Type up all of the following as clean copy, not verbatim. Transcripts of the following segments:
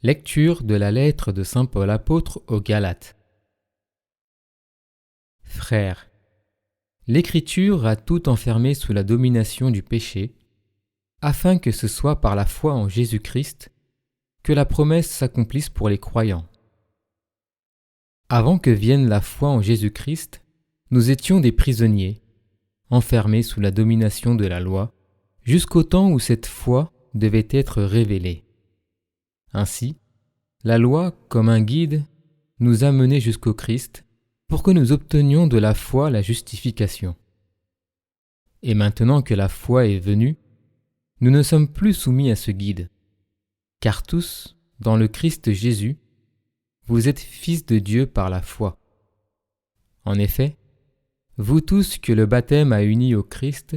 Lecture de la lettre de saint Paul apôtre aux Galates. Frères, l'Écriture a tout enfermé sous la domination du péché, afin que ce soit par la foi en Jésus-Christ que la promesse s'accomplisse pour les croyants. Avant que vienne la foi en Jésus-Christ, nous étions des prisonniers, enfermés sous la domination de la loi, jusqu'au temps où cette foi devait être révélée. Ainsi, la loi, comme un guide, nous a menés jusqu'au Christ pour que nous obtenions de la foi la justification. Et maintenant que la foi est venue, nous ne sommes plus soumis à ce guide, car tous, dans le Christ Jésus, vous êtes fils de Dieu par la foi. En effet, vous tous que le baptême a unis au Christ,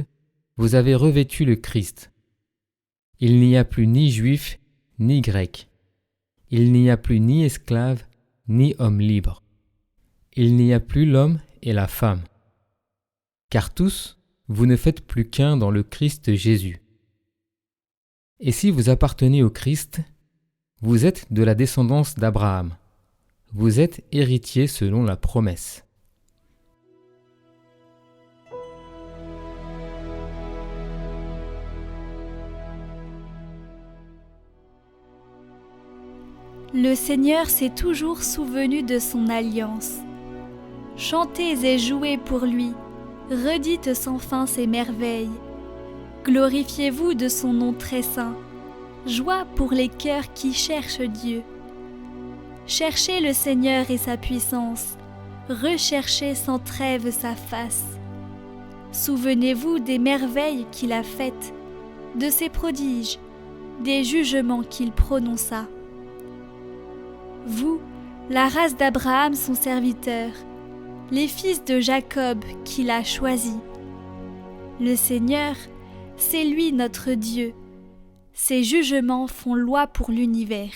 vous avez revêtu le Christ. Il n'y a plus ni juif ni grec. Il n'y a plus ni esclave ni homme libre. Il n'y a plus l'homme et la femme. Car tous, vous ne faites plus qu'un dans le Christ Jésus. Et si vous appartenez au Christ, vous êtes de la descendance d'Abraham. Vous êtes héritiers selon la promesse. Le Seigneur s'est toujours souvenu de son alliance. Chantez et jouez pour lui, redites sans fin ses merveilles. Glorifiez-vous de son nom très saint, joie pour les cœurs qui cherchent Dieu. Cherchez le Seigneur et sa puissance, recherchez sans trêve sa face. Souvenez-vous des merveilles qu'il a faites, de ses prodiges, des jugements qu'il prononça. Vous, la race d'Abraham son serviteur, les fils de Jacob qu'il a choisis. Le Seigneur, c'est lui notre Dieu. Ses jugements font loi pour l'univers.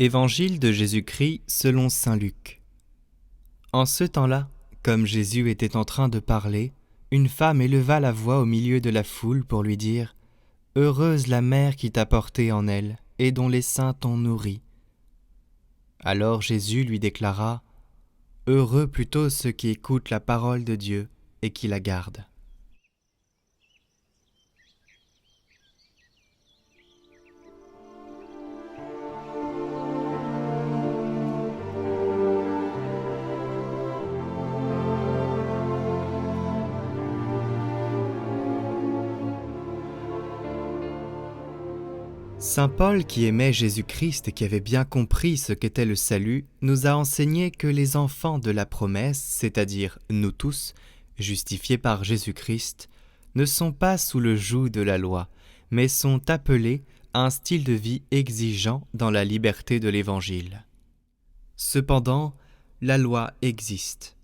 Évangile de Jésus-Christ selon saint Luc. En ce temps-là, comme Jésus était en train de parler, une femme éleva la voix au milieu de la foule pour lui dire « Heureuse la mère qui t'a porté en elle et dont les seins t'ont nourri. » Alors Jésus lui déclara « Heureux plutôt ceux qui écoutent la parole de Dieu et qui la gardent. » Saint Paul, qui aimait Jésus-Christ et qui avait bien compris ce qu'était le salut, nous a enseigné que les enfants de la promesse, c'est-à-dire nous tous, justifiés par Jésus-Christ, ne sont pas sous le joug de la loi, mais sont appelés à un style de vie exigeant dans la liberté de l'Évangile. Cependant, la loi existe.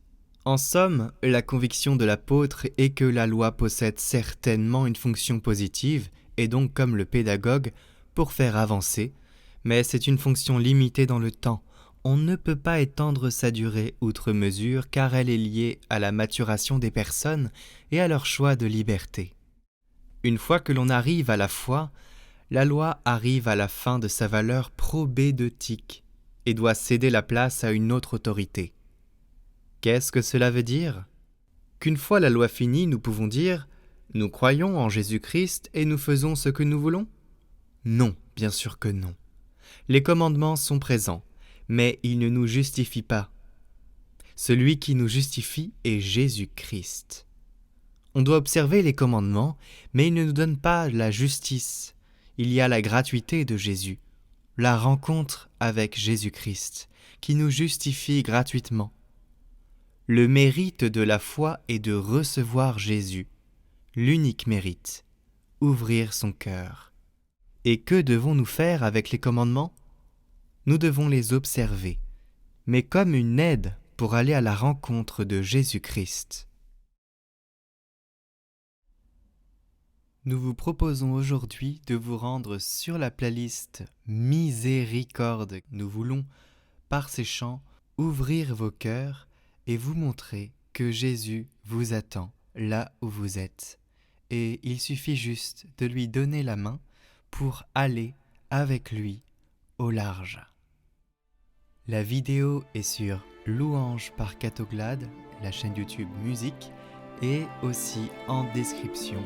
En somme, la conviction de l'apôtre est que la loi possède certainement une fonction positive, et donc comme le pédagogue, pour faire avancer, mais c'est une fonction limitée dans le temps. On ne peut pas étendre sa durée outre mesure car elle est liée à la maturation des personnes et à leur choix de liberté. Une fois que l'on arrive à la foi, la loi arrive à la fin de sa valeur probédeutique et doit céder la place à une autre autorité. Qu'est-ce que cela veut dire ? Qu'une fois la loi finie, nous pouvons dire « Nous croyons en Jésus-Christ et nous faisons ce que nous voulons ?» Non, bien sûr que non. Les commandements sont présents, mais ils ne nous justifient pas. Celui qui nous justifie est Jésus-Christ. On doit observer les commandements, mais ils ne nous donnent pas la justice. Il y a la gratuité de Jésus, la rencontre avec Jésus-Christ, qui nous justifie gratuitement. Le mérite de la foi est de recevoir Jésus, l'unique mérite, ouvrir son cœur. Et que devons-nous faire avec les commandements ? Nous devons les observer, mais comme une aide pour aller à la rencontre de Jésus-Christ. Nous vous proposons aujourd'hui de vous rendre sur la playlist Miséricorde. Nous voulons, par ces chants, ouvrir vos cœurs et vous montrer que Jésus vous attend là où vous êtes. Et il suffit juste de lui donner la main pour aller avec lui au large. La vidéo est sur Louange par Catoglade, la chaîne YouTube musique, et aussi en description